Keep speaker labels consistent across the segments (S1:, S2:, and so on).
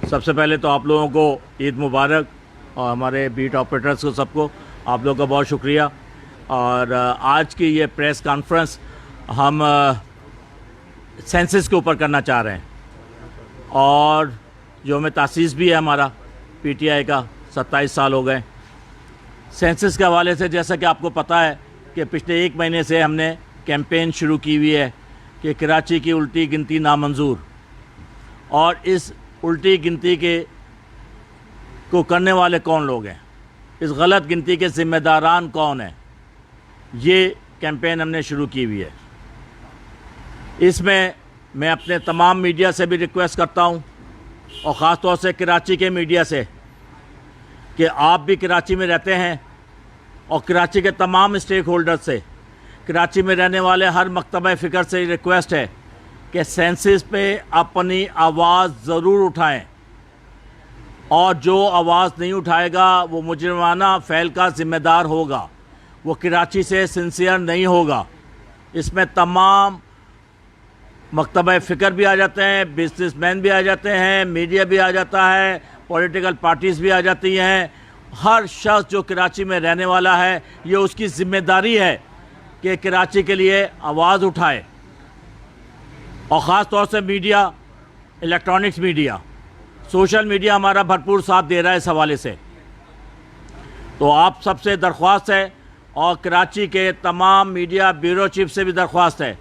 S1: सबसे पहले तो आप लोगों को ईद मुबारक और हमारे बीट ऑपरेटर्स को सबको आप लोगों का बहुत शुक्रिया। और आज की ये प्रेस कॉन्फ्रेंस हम सेंसस के ऊपर करना चाह रहे हैं और जो हमें तासीस भी है हमारा पीटीआई का 27 साल हो गए। सेंसस के हवाले से जैसा कि आपको पता है कि पिछले 1 महीने से हमने कैंपेन शुरू की हुई है कि कराची की उल्टी गिनती नामंजूर, और इस उल्टी गिनती को करने वाले कौन लोग हैं, इस गलत गिनती के ज़िम्मेदारान कौन हैं, ये कैंपेन हमने शुरू की हुई है। इसमें मैं अपने तमाम मीडिया से भी रिक्वेस्ट करता हूँ और ख़ास तौर से कराची के मीडिया से कि आप भी कराची में रहते हैं और कराची के तमाम स्टेक होल्डर से, कराची में रहने वाले हर मकतबा फ़िक्र से रिक्वेस्ट है कि सेंसस पे अपनी आवाज़ ज़रूर उठाएं और जो आवाज़ नहीं उठाएगा वो मुजरिमाना फ़ैल का ज़िम्मेदार होगा, वो कराची से सिंसियर नहीं होगा। इसमें तमाम मकतबा फ़िक्र भी आ जाते हैं, बिजनेसमैन भी आ जाते हैं, मीडिया भी आ जाता है, पॉलिटिकल पार्टीज़ भी आ जाती हैं। हर शख्स जो कराची में रहने वाला है, ये उसकी ज़िम्मेदारी है कि कराची के लिए आवाज़ उठाए। और ख़ास तौर से media, electronics media, social media हमारा भरपूर साथ दे रहा है इस हवाले से। तो आप सबसे दरख्वास्त है और कराची के तमाम मीडिया ब्यूरो चीफ से भी दरख्वास्त है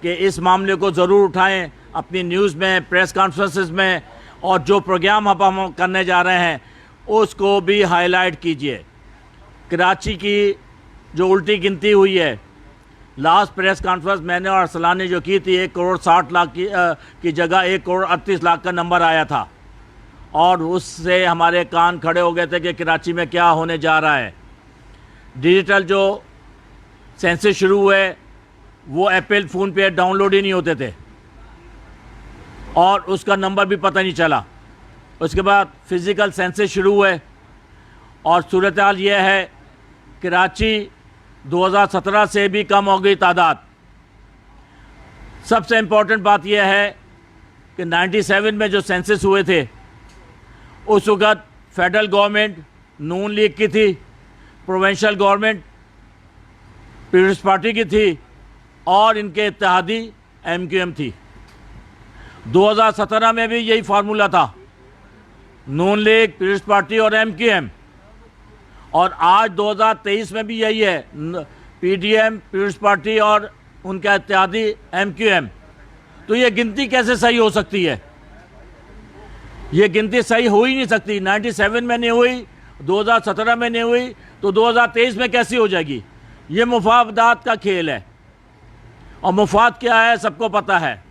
S1: कि इस मामले को ज़रूर उठाएं अपनी न्यूज़ में, प्रेस कॉन्फ्रेंसेस में, और जो प्रोग्राम हम करने जा रहे हैं उसको भी हाईलाइट कीजिए। कराची की जो उल्टी गिनती हुई है, लास्ट प्रेस कॉन्फ्रेंस मैंने और अरसलान ने जो की थी, 1 करोड़ 60 लाख की जगह 1 करोड़ 38 लाख का नंबर आया था और उससे हमारे कान खड़े हो गए थे कि कराची में क्या होने जा रहा है। डिजिटल जो सेंसस शुरू हुए वो एप्पल फ़ोन पे डाउनलोड ही नहीं होते थे और उसका नंबर भी पता नहीं चला। उसके बाद फ़िज़िकल सेंसस शुरू हुए और सूरत हाल ये है, कराची 2017 से भी कम हो गई तादाद। सबसे इम्पोर्टेंट बात यह है कि 97 में जो सेंसस हुए थे उस वक़्त फेडरल गवर्नमेंट नून लीग की थी, प्रोविंशियल गवर्नमेंट पीपल्स पार्टी की थी और इनके इत्तेहादी MQM थी। 2017 में भी यही फार्मूला था, नून लीग, पीपल्स पार्टी और MQM, और आज 2023 में भी यही है, PDM, पीपल्स पार्टी और उनका इत्तेहादी MQM। तो ये गिनती कैसे सही हो सकती है? ये गिनती सही हो ही नहीं सकती। 97 में नहीं हुई, 2017 में नहीं हुई, तो 2023 में कैसी हो जाएगी? ये मुफादात का खेल है और मुफाद क्या है सबको पता है।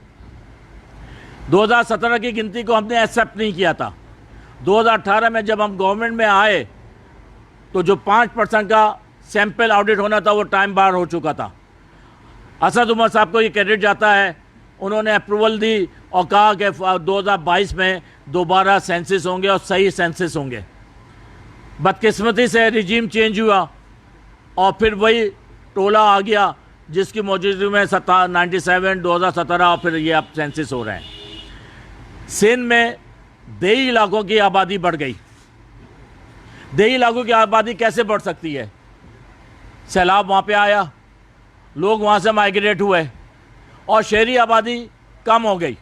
S1: 2017 की गिनती को हमने एक्सेप्ट नहीं किया था। 2018 में जब हम गवर्नमेंट में आए तो जो 5% का सैंपल ऑडिट होना था वो टाइम बार हो चुका था। असद उमर साहब को ये क्रेडिट जाता है, उन्होंने अप्रूवल दी और कहा कि 2022 में दोबारा सेंसस होंगे और सही सेंसस होंगे। बदकिस्मती से रिजीम चेंज हुआ और फिर वही टोला आ गया जिसकी मौजूदगी में 97, 2017 और फिर ये अब सेंसस हो रहे हैं। सिंध में देही इलाकों की आबादी बढ़ गई। देही इलाकों की आबादी कैसे बढ़ सकती है? सैलाब वहाँ पे आया, लोग वहाँ से माइग्रेट हुए और शहरी आबादी कम हो गई।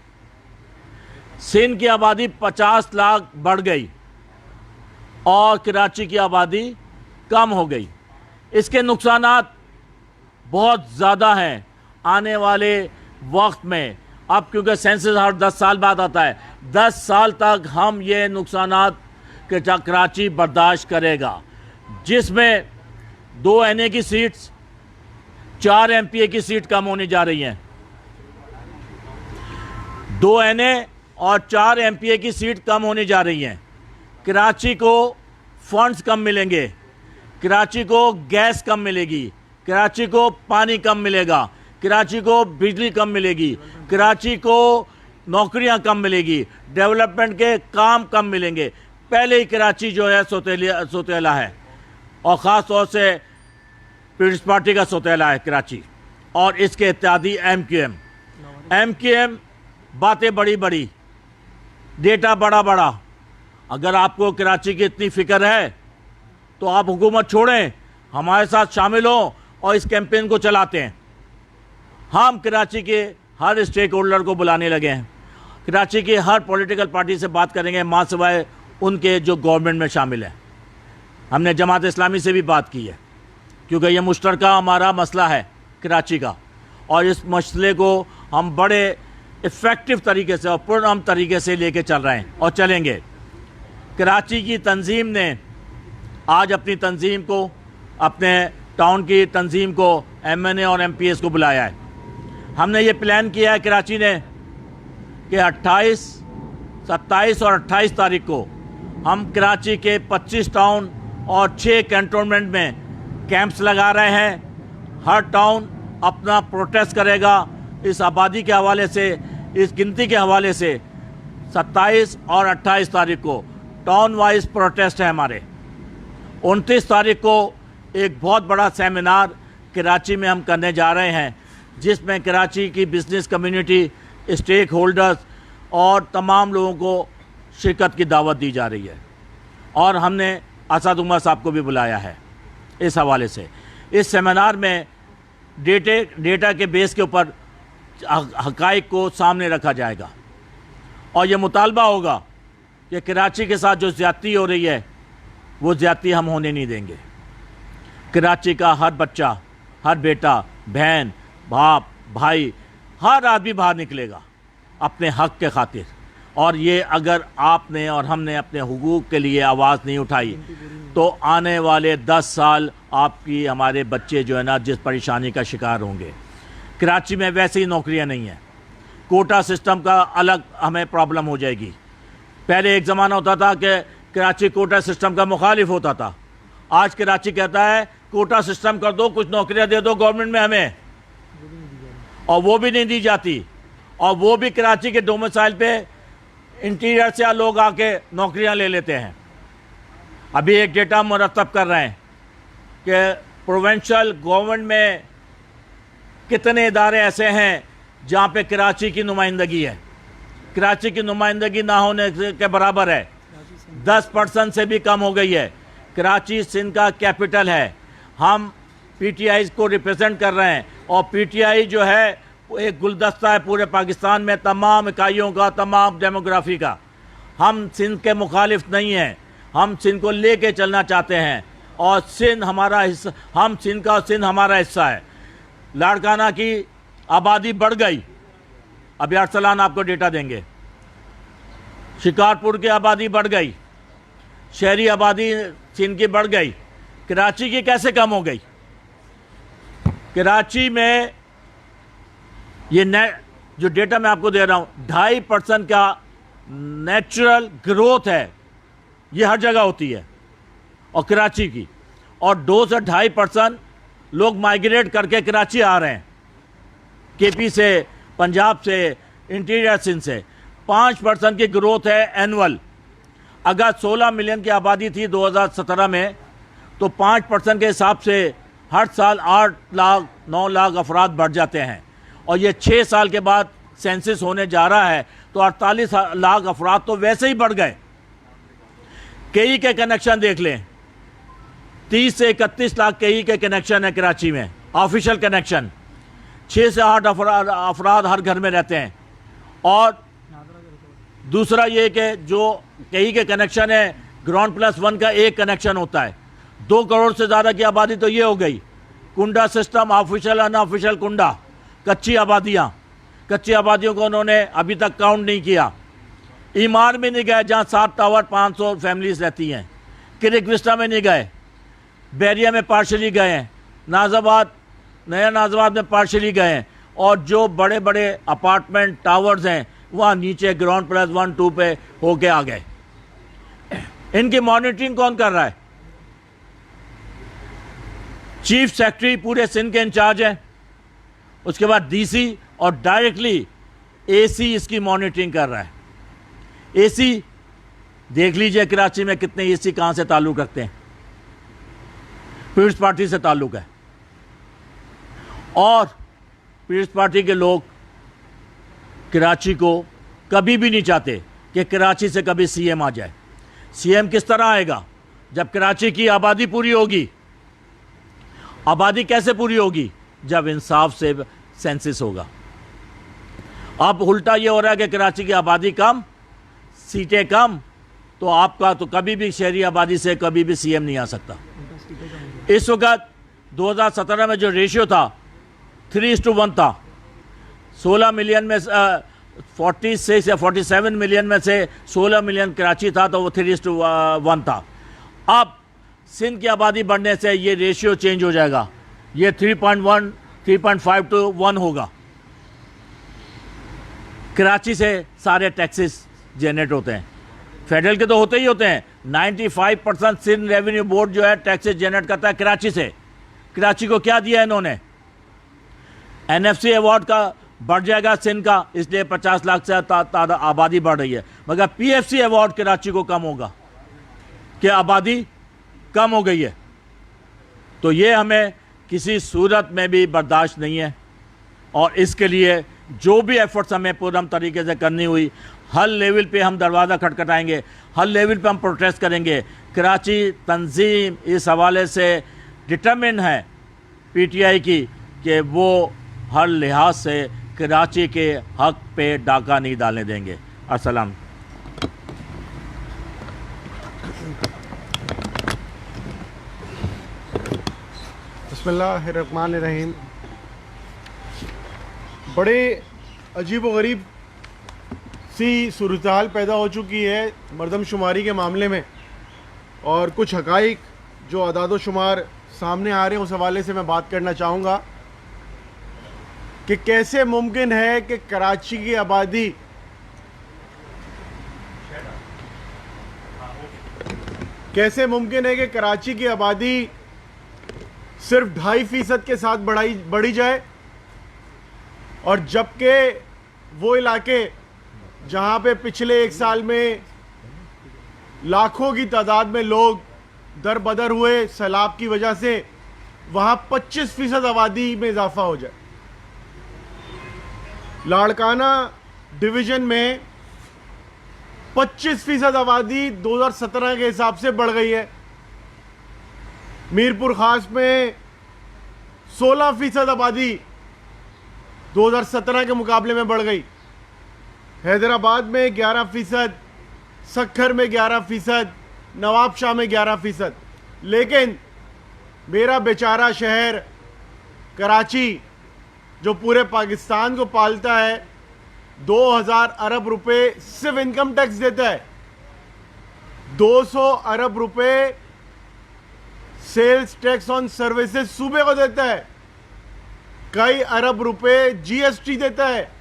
S1: सिंध की आबादी 50 लाख बढ़ गई और कराची की आबादी कम हो गई। इसके नुकसानात बहुत ज़्यादा हैं आने वाले वक्त में। अब क्योंकि सेंसस हर 10 साल बाद आता है, 10 साल तक हम ये नुकसानात के कराची बर्दाश्त करेगा, जिसमें 2 NA की सीट्स, 4 MPA की सीट कम होने जा रही हैं। 2 NA और 4 MPA की सीट कम होने जा रही हैं। कराची को फंड्स कम मिलेंगे, कराची को गैस कम मिलेगी, कराची को पानी कम मिलेगा, कराची को बिजली कम मिलेगी, कराची को नौकरियां कम मिलेगी, डेवलपमेंट के काम कम मिलेंगे। पहले ही कराची जो है सोतेला है और ख़ास तौर से पीपल्स पार्टी का सोतेला है कराची और इसके इत्यादि MQM बातें बड़ी बड़ी डेटा बड़ा बड़ा। अगर आपको कराची की इतनी फिक्र है तो आप हुकूमत छोड़ें, हमारे साथ शामिल हों और इस कैंपेन को चलाते हैं। हम कराची के हर स्टेक होल्डर को बुलाने लगे हैं, कराची की हर पॉलिटिकल पार्टी से बात करेंगे, मां सिवाय उनके जो गवर्नमेंट में शामिल है। हमने जमात इस्लामी से भी बात की है, क्योंकि ये मुश्तरका हमारा मसला है कराची का, और इस मसले को हम बड़े इफ़ेक्टिव तरीके से और पुरअमन तरीके से लेके चल रहे हैं और चलेंगे। कराची की तंजीम ने आज अपनी तंजीम को, अपने टाउन की तंजीम को, MNA और MPs को बुलाया है। हमने ये प्लान किया है कराची ने कि 28, 27 और 28 तारीख को हम कराची के 25 टाउन और 6 कैंटोनमेंट में कैंप्स लगा रहे हैं। हर टाउन अपना प्रोटेस्ट करेगा इस आबादी के हवाले से, इस गिनती के हवाले से। 27 और 28 तारीख को टाउन वाइज प्रोटेस्ट है हमारे। 29 तारीख को एक बहुत बड़ा सेमिनार कराची में हम करने जा रहे हैं, जिसमें कराची की बिजनेस कम्युनिटी, स्टेक होल्डर्स और तमाम लोगों को शिरकत की दावत दी जा रही है। और हमने असद उमर साहब को भी बुलाया है इस हवाले से। इस सेमिनार में डेटा के बेस के ऊपर हक़ाइक़ को सामने रखा जाएगा और ये मुतालबा होगा कि कराची के साथ जो ज़्यादती हो रही है वो ज़्यादती हम होने नहीं देंगे। कराची का हर बच्चा, हर बेटा, बहन, बाप, भाई, हर आदमी बाहर निकलेगा अपने हक़ के खातिर। और ये अगर आपने और हमने अपने हुकूक़ के लिए आवाज़ नहीं उठाई तो आने वाले 10 साल आपकी, हमारे बच्चे जो है ना, जिस परेशानी का शिकार होंगे। कराची में वैसे ही नौकरियां नहीं हैं, कोटा सिस्टम का अलग हमें प्रॉब्लम हो जाएगी। पहले एक ज़माना होता था कि कराची कोटा सिस्टम का मुखालिफ होता था। आज कराची कहता है कोटा सिस्टम कर दो, कुछ नौकरियां दे दो गवर्नमेंट में हमें, और वो भी नहीं दी जाती। और वो भी कराची के डोमिसाइल पे इंटीरियर से लोग आके नौकरियां ले लेते हैं। अभी एक डेटा मुरतब कर रहे हैं कि प्रोविंशियल गवर्नमेंट में कितने इदारे ऐसे हैं जहाँ पे कराची की नुमाइंदगी है। कराची की नुमाइंदगी ना होने के बराबर है, 10% से भी कम हो गई है। कराची सिंध का कैपिटल है, हम PTI को रिप्रेजेंट कर रहे हैं, और PTI जो है एक गुलदस्ता है पूरे पाकिस्तान में, तमाम इकाइयों का, तमाम डेमोग्राफी का। हम सिंध के मुखालिफ नहीं हैं, हम सिंध को लेके चलना चाहते हैं, और सिंध हमारा हिस्सा, हम सिंध का, सिंध हमारा हिस्सा है। लाड़काना की आबादी बढ़ गई, अभी अरसलान आपको डेटा देंगे। शिकारपुर की आबादी बढ़ गई, शहरी आबादी सिंध की बढ़ गई, कराची की कैसे कम हो गई? कराची में ये जो डेटा मैं आपको दे रहा हूँ, 2.5% का नेचुरल ग्रोथ है, ये हर जगह होती है, और कराची की। और 2 से 2.5% लोग माइग्रेट करके कराची आ रहे हैं, KP से, पंजाब से, इंटीरियर सिंध से। 5% की ग्रोथ है एनुअल। अगर 16 मिलियन की आबादी थी 2017 में, तो 5% के हिसाब से हर साल 8 लाख 9 लाख अफराद बढ़ जाते हैं। और ये 6 साल के बाद सेंसस होने जा रहा है, तो 48 लाख अफराद तो वैसे ही बढ़ गए। KE के कनेक्शन देख लें, 30 से 31 लाख KE के कनेक्शन है कराची में, ऑफिशियल कनेक्शन। 6 से 8 अफराद हर घर में रहते हैं। और दूसरा ये कि जो KE के कनेक्शन है, ग्राउंड +1 का एक कनेक्शन होता है। 2 करोड़ से ज़्यादा की आबादी तो ये हो गई। कुंडा सिस्टम, ऑफिशियल अनऑफिशियल कुंडा, कच्ची आबादियाँ, कच्ची आबादियों को उन्होंने अभी तक काउंट नहीं किया। ईमार में नहीं गए, जहाँ 7 टावर 500 फैमिलीज रहती हैं। क्रिक विस्टा में नहीं गए, बैरिया में पार्शली गए हैं, नाजाबाद, नया नाजाबाद में पार्शली गए हैं। और जो बड़े बड़े अपार्टमेंट टावर्स हैं, वहाँ नीचे ग्राउंड +1 2 पे होके आ गए। इनकी मॉनिटरिंग कौन कर रहा है? चीफ सेक्रेटरी पूरे सिंध के इंचार्ज हैं, उसके बाद DC, और डायरेक्टली AC इसकी मॉनिटरिंग कर रहा है। AC देख लीजिए कराची में कितने AC कहाँ से ताल्लुक़ रखते हैं, पीपल्स पार्टी से ताल्लुक़ है। और पीपल्स पार्टी के लोग कराची को कभी भी नहीं चाहते कि कराची से कभी सीएम आ जाए। सीएम किस तरह आएगा? जब कराची की आबादी पूरी होगी। आबादी कैसे पूरी होगी? जब इंसाफ से सेंसस होगा। अब उल्टा ये हो रहा है कि कराची की आबादी कम, सीटें कम, तो आपका तो कभी भी शहरी आबादी से कभी भी सीएम नहीं आ सकता। इस वक्त 2017 में जो रेशियो था 3:1 था। 16 मिलियन में 46 या 47 मिलियन में से 16 मिलियन कराची था, तो वो 3:1 था। अब सिंध की आबादी बढ़ने से ये रेशियो चेंज हो जाएगा, ये 3.1 3.5 to 1 होगा। कराची से सारे टैक्सेस जनरेट होते हैं, फेडरल के तो होते ही होते हैं। 95% सिंध रेवेन्यू बोर्ड जो है टैक्सेस जनरेट करता है कराची से। कराची को क्या दिया इन्होंने? एनएफसी अवार्ड का बढ़ जाएगा सिंध का, इसलिए 50 लाख से आबादी बढ़ रही है। मगर पीएफसी अवार्ड कराची को कम होगा कि आबादी कम हो गई है। तो ये हमें किसी सूरत में भी बर्दाश्त नहीं है, और इसके लिए जो भी एफर्ट्स हमें पूर्ण तरीके से करनी हुई, हर लेवल पे हम दरवाज़ा खटखटाएंगे, हर लेवल पे हम प्रोटेस्ट करेंगे। कराची तंजीम इस हवाले से डिटरमिन है पीटीआई की कि वो हर लिहाज से कराची के हक पे डाका नहीं डालने देंगे। अस्सलाम।
S2: बिस्मिल्लाहिर्रहमानिर्रहीम। बड़े अजीब व गरीब सी सूरत-ए-हाल पैदा हो चुकी है मरदमशुमारी के मामले में, और कुछ हक़ाइक़ जो अदाद शुमार सामने आ रहे हैं उस हवाले से मैं बात करना चाहूँगा कि कैसे मुमकिन है कि कराची की आबादी सिर्फ 2.5% के साथ बढ़ी जाए, और जबकि वो इलाके जहाँ पे पिछले 1 साल में लाखों की तादाद में लोग दरबदर हुए सैलाब की वजह से, वहाँ 25% आबादी में इजाफा हो जाए। लाड़काना डिवीज़न में 25% आबादी 2017 के हिसाब से बढ़ गई है। मीरपुर खास में 16% आबादी 2017 के मुकाबले में बढ़ गई। हैदराबाद में 11%, सक्खर में 11%, नवाबशाह में 11%। लेकिन मेरा बेचारा शहर कराची जो पूरे पाकिस्तान को पालता है, 2000 अरब रुपए सिर्फ इनकम टैक्स देता है, 200 अरब रुपए सेल्स टैक्स ऑन सर्विसेज सूबे को देता है, कई अरब रुपए जीएसटी देता है,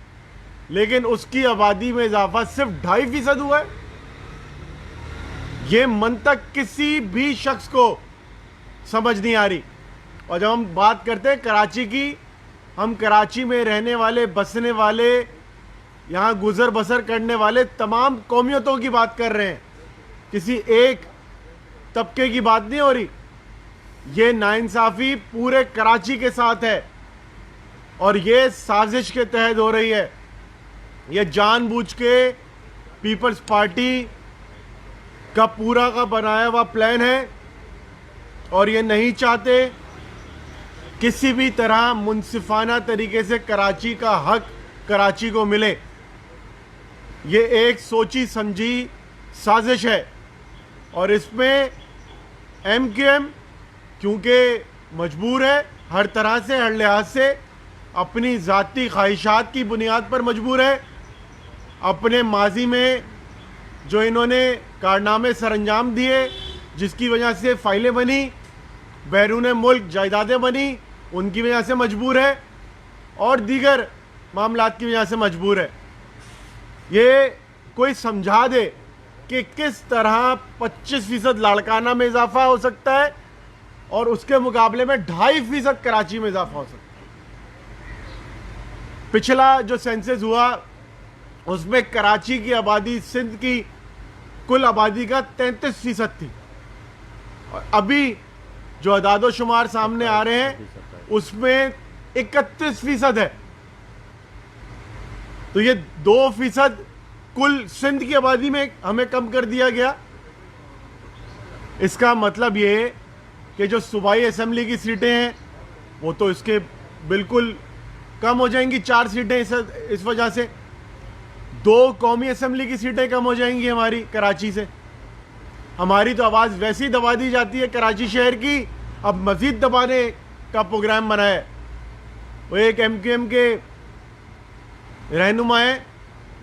S2: लेकिन उसकी आबादी में इजाफा सिर्फ 2.5% हुआ है। ये मंतक किसी भी शख्स को समझ नहीं आ रही। और जब हम बात करते हैं कराची की, हम कराची में रहने वाले, बसने वाले, यहाँ गुजर बसर करने वाले तमाम कौमियतों की बात कर रहे हैं, किसी एक तबके की बात नहीं हो रही। ये नाइंसाफ़ी पूरे कराची के साथ है, और ये साजिश के तहत हो रही है। ये जानबूझ के पीपल्स पार्टी का पूरा का बनाया हुआ प्लान है, और ये नहीं चाहते किसी भी तरह मुनसिफाना तरीके से कराची का हक कराची को मिले। ये एक सोची समझी साजिश है, और इसमें एमक्यूएम क्योंकि मजबूर है हर तरह से, हर लिहाज से, अपनी ज़ाती ख्वाहिशात की बुनियाद पर मजबूर है। अपने माजी में जो इन्होंने कारनामे सरअंजाम दिए, जिसकी वजह से फ़ाइलें बनी, बैरून मुल्क जायदादें बनी, उनकी वजह से मजबूर है, और दीगर मामलात की वजह से मजबूर है। ये कोई समझा दे कि किस तरह 25% लाड़काना में इजाफा हो सकता है, और उसके मुकाबले में 2.5% कराची में इजाफा हो सकता है। पिछला जो सेंसस हुआ उसमें कराची की आबादी सिंध की कुल आबादी का 33% थी, और अभी जो अदादो शुमार सामने आ रहे हैं उसमें 31% है। तो ये 2% कुल सिंध की आबादी में हमें कम कर दिया गया। इसका मतलब ये कि जो सूबाई असेंबली की सीटें हैं वो तो इसके बिल्कुल कम हो जाएंगी, 4 सीटें इस वजह से। 2 कौमी असेंबली की सीटें कम हो जाएंगी हमारी कराची से। हमारी तो आवाज़ वैसे ही दबा दी जाती है कराची शहर की, अब मज़ीद दबाने का प्रोग्राम बना है। वो एक MQM के रहनुमा है,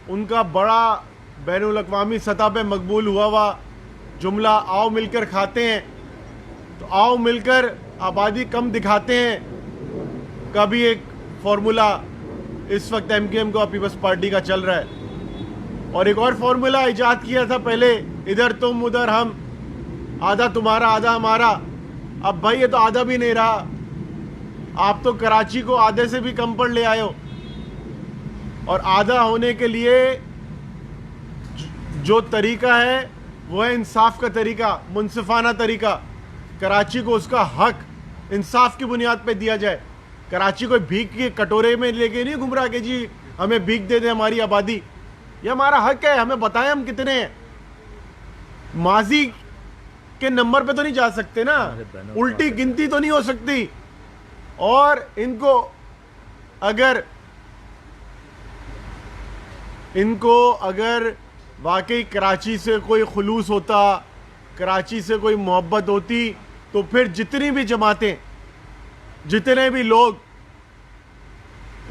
S2: उनका बड़ा बैनुल अक़वामी सतह पे मकबूल हुआ जुमला आओ मिलकर खाते हैं, तो आओ मिलकर आबादी कम दिखाते हैं का भी एक फार्मूला इस वक्त MQM को पीपल्स पार्टी का चल रहा है। और एक और फार्मूला इजाद किया था पहले, इधर तुम उधर हम, आधा तुम्हारा आधा हमारा। अब भाई ये तो आधा भी नहीं रहा, आप तो कराची को आधे से भी कम पर ले आए हो। और आधा होने के लिए जो तरीका है वो है इंसाफ का तरीका, मुनसिफाना तरीका। कराची को उसका हक इंसाफ की बुनियाद पे दिया जाए। कराची को भीख के कटोरे में लेके नहीं घूम रहा कि जी हमें भीख दे दे हमारी आबादी। ये हमारा हक है, हमें बताएं हम कितने हैं। माजी के नंबर पे तो नहीं जा सकते ना, उल्टी गिनती तो नहीं हो सकती। और इनको अगर वाकई कराची से कोई खुलूस होता, कराची से कोई मोहब्बत होती, तो फिर जितनी भी जमातें, जितने भी लोग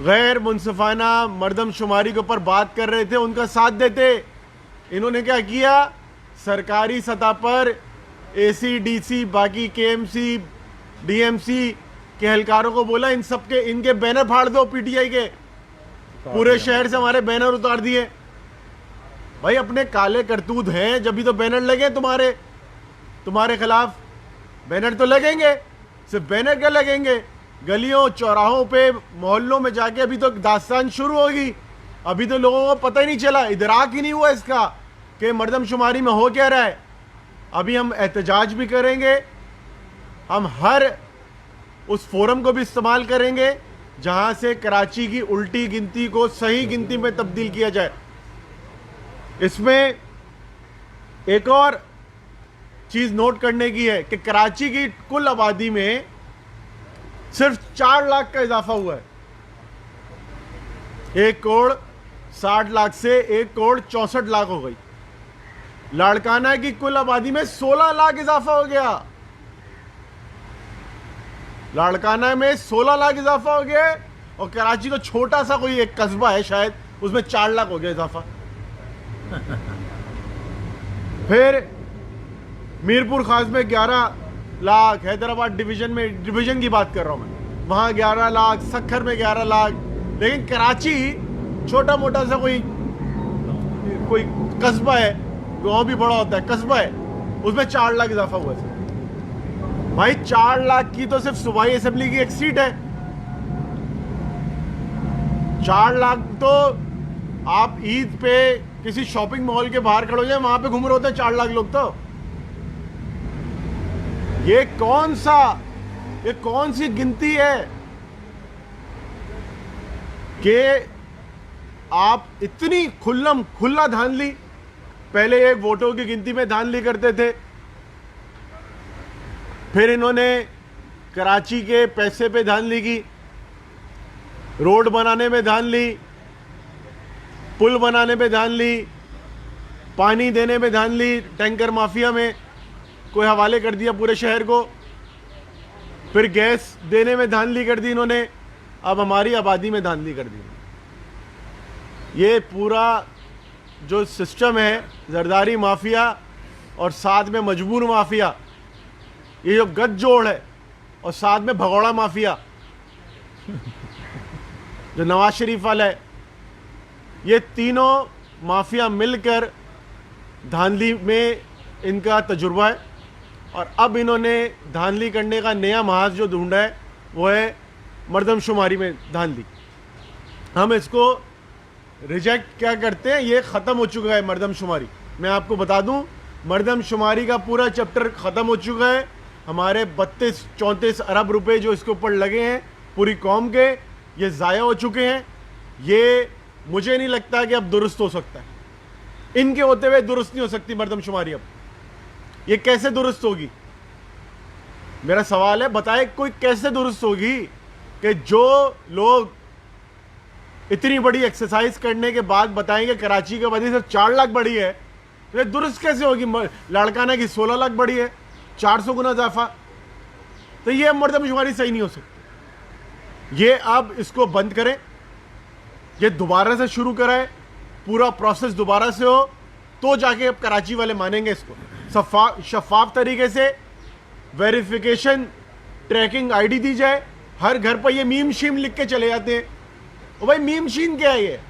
S2: गैर मुनसिफाना मर्दमशुमारी के ऊपर बात कर रहे थे उनका साथ देते। इन्होंने क्या किया, सरकारी सतह पर ACDC, बाकी KMC, DMC के एहलकारों को बोला इनके बैनर फाड़ दो, PTI के पूरे शहर से हमारे बैनर उतार दिए। भाई अपने काले करतूत हैं, जब भी तो बैनर लगे तुम्हारे खिलाफ बैनर तो लगेंगे। सिर्फ बैनर क्या लगेंगे, गलियों चौराहों पे मोहल्लों में जाके अभी तो दास्तान शुरू होगी। अभी तो लोगों को पता ही नहीं चला, इदराक ही नहीं हुआ इसका कि मर्दमशुमारी में हो क्या रहा है। अभी हम एहतजाज भी करेंगे, हम हर उस फोरम को भी इस्तेमाल करेंगे जहां से कराची की उल्टी गिनती को सही गिनती में तब्दील किया जाए। इसमें एक और चीज नोट करने की है कि कराची की कुल आबादी में सिर्फ 4 लाख का इजाफा हुआ है। 1 करोड़ 60 लाख से 1 करोड़ 64 लाख हो गई। लाड़काना की कुल आबादी में 16 लाख इजाफा हो गया। लाड़काना में 16 लाख इजाफा हो गया, और कराची तो छोटा सा कोई एक कस्बा है शायद, उसमें 4 लाख हो गया इजाफा। फिर मीरपुर खास में 11 लाख, हैदराबाद डिवीजन की बात कर रहा हूं मैं, वहां 11 लाख, सक्खर में 11 लाख। लेकिन कराची छोटा मोटा सा कोई कस्बा है, गांव भी बड़ा होता है, कस्बा है, उसमें 4 लाख इजाफा हुआ है। भाई 4 लाख की तो सिर्फ सूबाई असेंबली की एक सीट है। 4 लाख तो आप ईद पे किसी शॉपिंग मॉल के बाहर खड़े हो जाए, वहां पे घूम रहे होते हैं 4 लाख लोग। तो ये कौन सी गिनती है कि आप इतनी खुला धांधली। पहले एक वोटों की गिनती में धांधली करते थे, फिर इन्होंने कराची के पैसे पे धांधली की, रोड बनाने में धांधली, पुल बनाने में धांधली, पानी देने में धांधली, टैंकर माफिया में कोई हवाले कर दिया पूरे शहर को, फिर गैस देने में धांधली कर दी इन्होंने, अब हमारी आबादी में धांधली कर दी। ये पूरा जो सिस्टम है, जरदारी माफिया और साथ में मजबूर माफिया, ये जो गठजोड़ है, और साथ में भगोड़ा माफिया जो नवाज शरीफ वाला है, ये तीनों माफिया मिलकर धांधली में इनका तजुर्बा है। और अब इन्होंने धांधली करने का नया महाज जो ढूंढा है वो है मर्दमशुमारी में धांधली। हम इसको रिजेक्ट क्या करते हैं, ये ख़त्म हो चुका है मर्दमशुमारी। मैं आपको बता दूं, मर्दमशुमारी का पूरा चैप्टर ख़त्म हो चुका है। हमारे 32-34 अरब रुपए जो इसके ऊपर लगे हैं पूरी कौम के, ये ज़ाया हो चुके हैं। ये मुझे नहीं लगता कि अब दुरुस्त हो सकता है। इनके होते हुए दुरुस्त नहीं हो सकती मर्दमशुमारी। अब ये कैसे दुरुस्त होगी? मेरा सवाल है, बताए कोई कैसे दुरुस्त होगी कि जो लोग इतनी बड़ी एक्सरसाइज करने के बाद बताएंगे कराची के वजह से 4 लाख बढ़ी है, तो ये दुरुस्त कैसे होगी? लाड़काना की 16 लाख बढ़ी है, 400 गुना इजाफा। तो ये मर्दमशुमारी सही नहीं हो सकती। ये अब इसको बंद करें, ये दोबारा से शुरू कराएं, पूरा प्रोसेस दोबारा से हो, तो जाके अब कराची वाले मानेंगे इसको। शफाफ तरीके से वेरिफिकेशन ट्रैकिंग आईडी दी जाए। हर घर पर ये मीम शीम लिख के चले जाते हैं। ओ भाई, मीम शीम क्या है ये?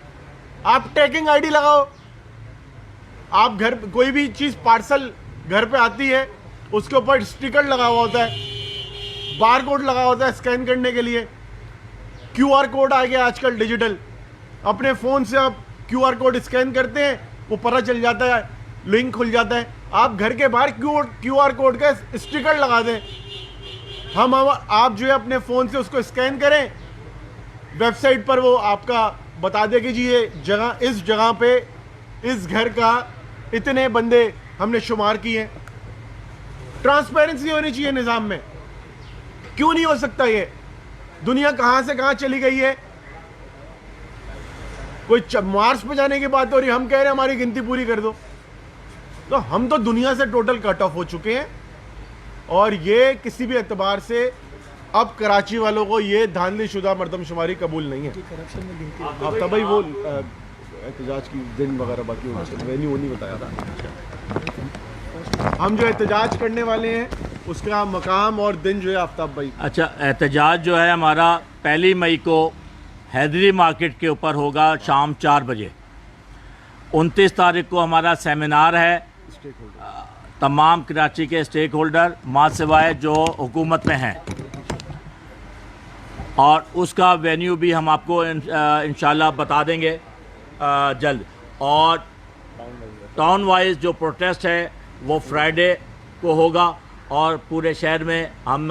S2: आप ट्रैकिंग आईडी लगाओ। आप घर कोई भी चीज़ पार्सल घर पे आती है, उसके ऊपर स्टिकर लगा हुआ होता है, बार कोड लगा होता है स्कैन करने के लिए। QR कोड आ गया आजकल डिजिटल, अपने फ़ोन से आप QR कोड स्कैन करते हैं, वो पता चल जाता है, लिंक खुल जाता है। आप घर के बाहर QR कोड का स्टिकर लगा दें। आप जो है अपने फ़ोन से उसको स्कैन करें, वेबसाइट पर वो आपका बता दे कि जी ये जगह, इस जगह पे इस घर का इतने बंदे हमने शुमार किए हैं। ट्रांसपेरेंसी होनी चाहिए निज़ाम में। क्यों नहीं हो सकता ये? दुनिया कहां से कहां चली गई है। कोई मार्स पे जाने की बात हो रही, हम कह रहे हैं हमारी गिनती पूरी कर दो। तो हम तो दुनिया से टोटल कट ऑफ हो चुके हैं। और ये किसी भी एतबार से अब कराची वालों को ये धांधलीशुदा मर्दमशुमारी कबूल नहीं है। आफ्ताब भाई वो एहतजाज की दिन वगैरह बाकी वेन्यू नहीं बताया था। हम जो एहतजाज करने वाले हैं उसका मकाम और दिन जो है आफ्ताब भाई।
S1: अच्छा, एहतजाज जो है हमारा 1 मई को हैदरी मार्केट के ऊपर होगा शाम 4 बजे। 29 तारीख को हमारा सेमिनार है। तमाम कराची के स्टेक होल्डर मां सिवाय जो हुकूमत में हैं, और उसका वेन्यू भी हम आपको इंशाल्लाह बता देंगे जल्द। और टाउन वाइज जो प्रोटेस्ट है वो फ्राइडे को होगा, और पूरे शहर में हम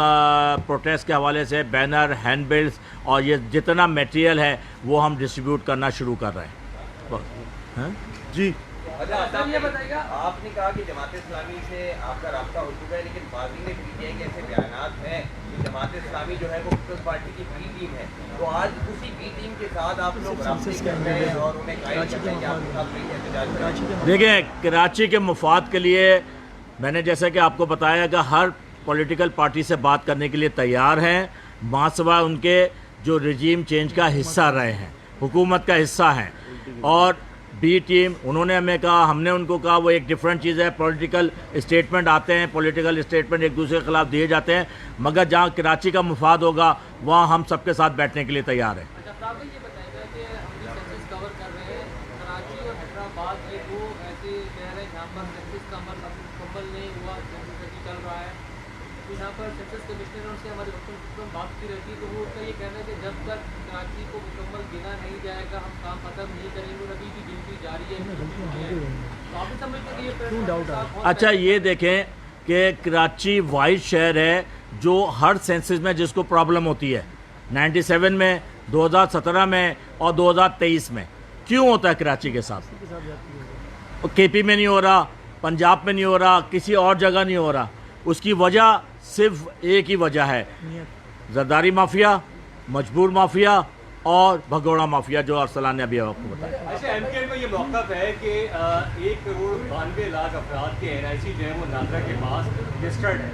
S1: प्रोटेस्ट के हवाले से बैनर, हैंड बिल्स और ये जितना मटेरियल है वो हम डिस्ट्रीब्यूट करना शुरू कर रहे हैं।
S3: जी अच्छा, ये बताइएगा, आपने कहा कि जमात इस्लामी से आपका राब्ता हो चुका है, लेकिन बाज़ी में पीटीआई के ऐसे बयानात हैं कि जमात इस्लामी जो है वो पीपल्स पार्टी की बी टीम है। तो आज उसी बी टीम के साथ आप लोग राब्ते कर रहे हैं और उन्हें गाइड कर रहे हैं कि आपके साथ कोई एहतजाज करें।
S1: देखिए, कराची के मफाद के लिए मैंने जैसे कि आपको बताया कि हर पॉलिटिकल पार्टी से बात करने के लिए तैयार हैं, मासिवा उनके जो रजीम चेंज का हिस्सा रहे हैं, हुकूमत का हिस्सा हैं। और बी टीम, उन्होंने हमें कहा, हमने उनको कहा वो एक डिफरेंट चीज़ है। पॉलिटिकल स्टेटमेंट आते हैं, पॉलिटिकल स्टेटमेंट एक दूसरे के खिलाफ दिए जाते हैं, मगर जहाँ कराची का मफाद होगा वहाँ हम सबके साथ बैठने के लिए तैयार हैं।
S4: यहाँ पर सेंसस कमिश्नर से हमारे बात की रहती है, तो वो उसका ये कहना है कि जब तक कराची को मुकम्मल गिना नहीं जाएगा हम काम खत्म नहीं करेंगे, और अभी भी गिनती जारी है। तो आप समझते हैं ये
S1: अच्छा, ये देखें कि कराची वाइड शहर है जो हर सेंसस में जिसको प्रॉब्लम होती है, 97 में, 2017 में और 2023 में। क्यों होता है कराची के साथ? KP में नहीं हो रहा, पंजाब में नहीं हो रहा, किसी और जगह नहीं हो रहा। उसकी वजह सिर्फ एक ही वजह है, जरदारी माफिया, मजबूर माफिया और भगोड़ा माफिया, जो अरसलान ने अभी आपको बताया।
S5: अच्छा, एमकेएम का ये मौक़िफ़ है कि 1,92,00,000 अफराद के NIC जो है वो नादरा के पास रजिस्टर्ड है,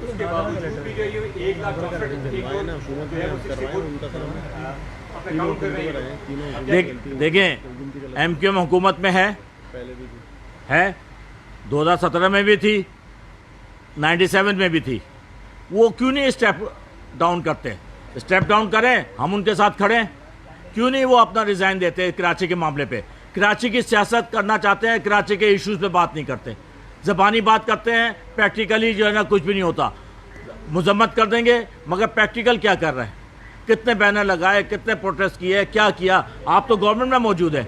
S5: उसके बावजूद भी जो ये 1,64,000
S1: देखें, एमकेएम हुकूमत में है 2017 में भी थी, 97 में भी थी। वो क्यों नहीं स्टेप डाउन करते? स्टेप डाउन करें, हम उनके साथ खड़े हैं। क्यों नहीं वो अपना रिज़ाइन देते कराची के मामले पे? कराची की सियासत करना चाहते हैं, कराची के इश्यूज़ पे बात नहीं करते, ज़बानी बात करते हैं, प्रैक्टिकली जो है ना कुछ भी नहीं होता। मजम्मत कर देंगे मगर प्रैक्टिकल क्या कर रहे हैं? कितने बैनर लगाए, कितने प्रोटेस्ट किए, क्या किया? आप तो गवर्नमेंट में मौजूद है।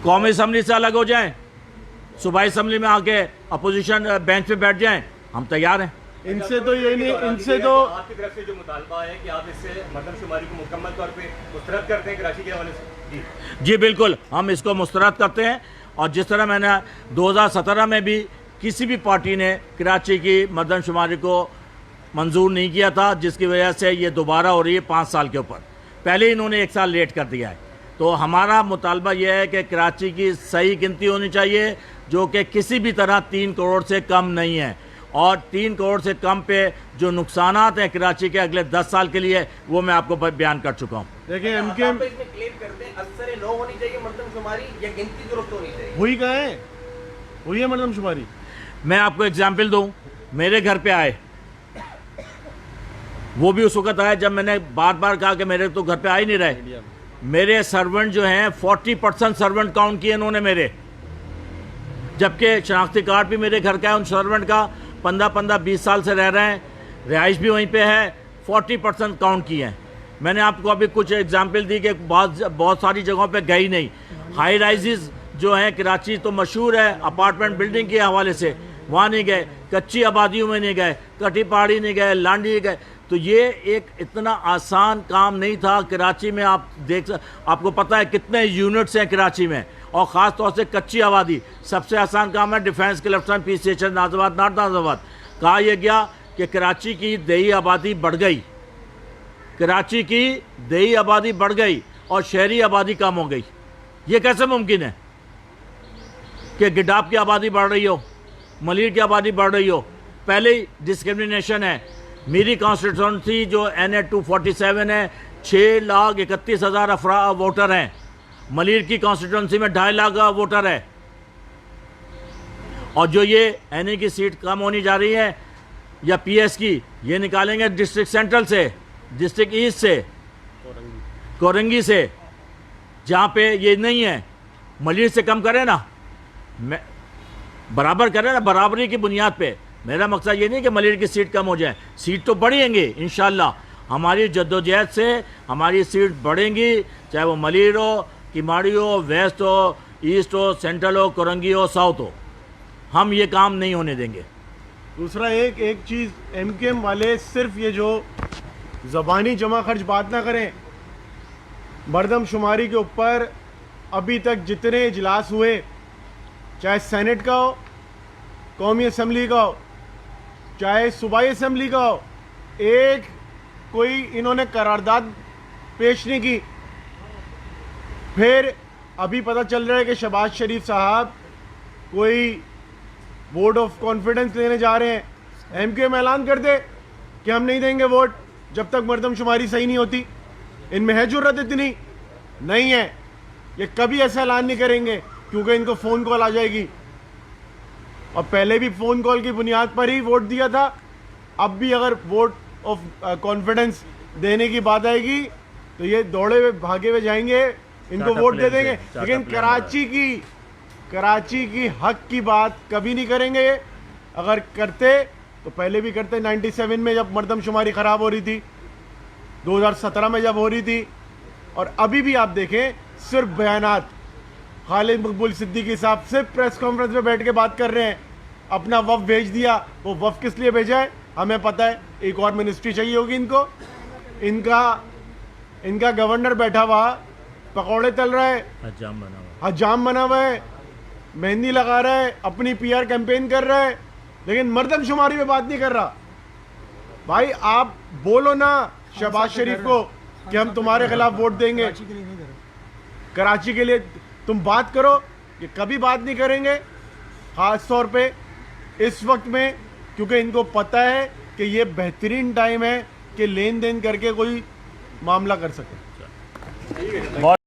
S1: कौमी असम्बली से अलग हो जाएं, सूबाई असम्बली में आके अपोजिशन बेंच पे बैठ जाएं, हम तैयार हैं।
S2: इनसे तो ये नहीं, इनसे तो
S5: आपकी तरफ से जो मुतालबा है कि आप इससे मर्दमशुमारी को मुकम्मल तौर पे मुस्तरद करते हैं कराची के हवाले से।
S1: जी बिल्कुल, हम इसको मुस्तरद करते हैं। और जिस तरह मैंने 2017 में भी किसी भी पार्टी ने कराची की मरदमशुमारी को मंजूर नहीं किया था, जिसकी वजह से ये दोबारा हो रही है 5 साल के ऊपर। पहले इन्होंने 1 साल लेट कर दिया है। तो हमारा मुतालबा यह है कि कराची की सही गिनती होनी चाहिए, जो कि किसी भी तरह 3 करोड़ से कम नहीं है। और 3 करोड़ से कम पे जो नुकसानात हैं कराची के अगले 10 साल के लिए, वो मैं आपको बयान कर चुका हूँ।
S2: देखिए
S3: आप
S2: एमकेएम
S3: इसमें क्लेम करते हैं असर नो होनी चाहिए मरदमशुमारी या गिनती दुरुस्त होनी चाहिए?
S2: हुई कहाँ है, हुई है मरदमशुमारी?
S1: मैं आपको एग्जाम्पल दूँ, मेरे घर पे आए, वो भी उस वक्त आए जब मैंने बार बार कहा कि मेरे तो घर पे आ ही नहीं रहे। मेरे सर्वेंट जो हैं 40% सर्वेंट काउंट किए इन्होंने मेरे, जबकि शनाख्ती कार्ड भी मेरे घर का है उन सर्वेंट का, 15-20 साल से रह रहे हैं, रिहाइश भी वहीं पे है, 40% काउंट किए हैं। मैंने आपको अभी कुछ एग्जाम्पल दी कि बहुत सारी जगहों पे गई नहीं। हाई राइजेस जो हैं कराची तो मशहूर है अपार्टमेंट बिल्डिंग के हवाले से, वहाँ नहीं गए, कच्ची आबादियों में नहीं गए, कटी पहाड़ी नहीं गए, लांडी नहीं गए। तो ये एक इतना आसान काम नहीं था कराची में। आप आपको पता है कितने यूनिट्स हैं कराची में, और ख़ास तौर से कच्ची आबादी। सबसे आसान काम है defence cluster, P station, Nazimabad, north Nazimabad. कहा यह गया कि कराची की देही आबादी बढ़ गई, कराची की देही आबादी बढ़ गई और शहरी आबादी कम हो गई। ये कैसे मुमकिन है कि गिडाप की आबादी बढ़ रही हो, मलिर की आबादी बढ़ रही हो? पहले ही डिस्क्रिमिनेशन है। मेरी कॉन्स्टिट्यूंसी जो NA 247 है, 6,31,000 वोटर हैं। मलिर की कॉन्स्टिट्यूंसी में 2.5 लाख वोटर है। और जो ये NA की सीट कम होनी जा रही है या PS की, ये निकालेंगे डिस्ट्रिक्ट सेंट्रल से, डिस्ट्रिक्ट ईस्ट से, कोरंगी से, जहाँ पे ये नहीं है। मलिर से कम करें ना, बराबर करें ना, बराबरी की बुनियाद पे। मेरा मकसद ये नहीं कि मलिर की सीट कम हो जाए, सीट तो बढ़ेंगे इंशाल्लाह। हमारी जद्दोजहद से हमारी सीट बढ़ेंगी, चाहे वो मलिर हो, किमाड़ी हो, वेस्ट हो, ईस्ट हो, सेंट्रल हो, कोरंगी हो, साउथ हो। हम ये काम नहीं होने देंगे।
S2: दूसरा एक चीज़, एमकेएम वाले सिर्फ ये जो ज़बानी जमा खर्च बात ना करें। मरदमशुमारी के ऊपर अभी तक जितने इजलास हुए, चाहे सेनेट का हो, कौमी असम्बली का हो, चाहे सूबाई असम्बली का हो, एक कोई इन्होंने करारदाद पेश नहीं की। फिर अभी पता चल रहा है कि शहबाज शरीफ साहब कोई वोट ऑफ कॉन्फिडेंस लेने जा रहे हैं। एमकेएम ऐलान कर दे कि हम नहीं देंगे वोट जब तक मरदमशुमारी सही नहीं होती। इनमें है जुर्रत? इतनी नहीं है। ये कभी ऐसा ऐलान नहीं करेंगे क्योंकि इनको फ़ोन कॉल आ जाएगी, और पहले भी फ़ोन कॉल की बुनियाद पर ही वोट दिया था। अब भी अगर वोट ऑफ कॉन्फिडेंस देने की बात आएगी तो ये दौड़े हुए भागे हुए जाएंगे, इनको वोट दे देंगे। लेकिन कराची की हक की बात कभी नहीं करेंगे। अगर करते तो पहले भी करते, 97 में जब मरदमशुमारी ख़राब हो रही थी, 2017 में जब हो रही थी, और अभी भी आप देखें सिर्फ बयानात। खालिद मकबूल सिद्दीकी साहब सिर्फ प्रेस कॉन्फ्रेंस में बैठ के बात कर रहे हैं। अपना वफ़ भेज दिया। वो वफ़ किस लिए भेजा है हमें पता है, एक और मिनिस्ट्री चाहिए होगी इनको। इनका गवर्नर बैठा हुआ पकौड़े तल रहा है, हजाम बना हुआ है, मेहंदी लगा रहा है, अपनी PR कैंपेन कर रहा है, लेकिन मरदमशुमारी में बात नहीं कर रहा। भाई आप बोलो ना शहबाज शरीफ को कि हम तुम्हारे खिलाफ वोट देंगे। कराची के लिए तुम बात करो, कि कभी बात नहीं करेंगे, ख़ास तौर पे इस वक्त में, क्योंकि इनको पता है कि ये बेहतरीन टाइम है कि लेन देन करके कोई मामला कर सके।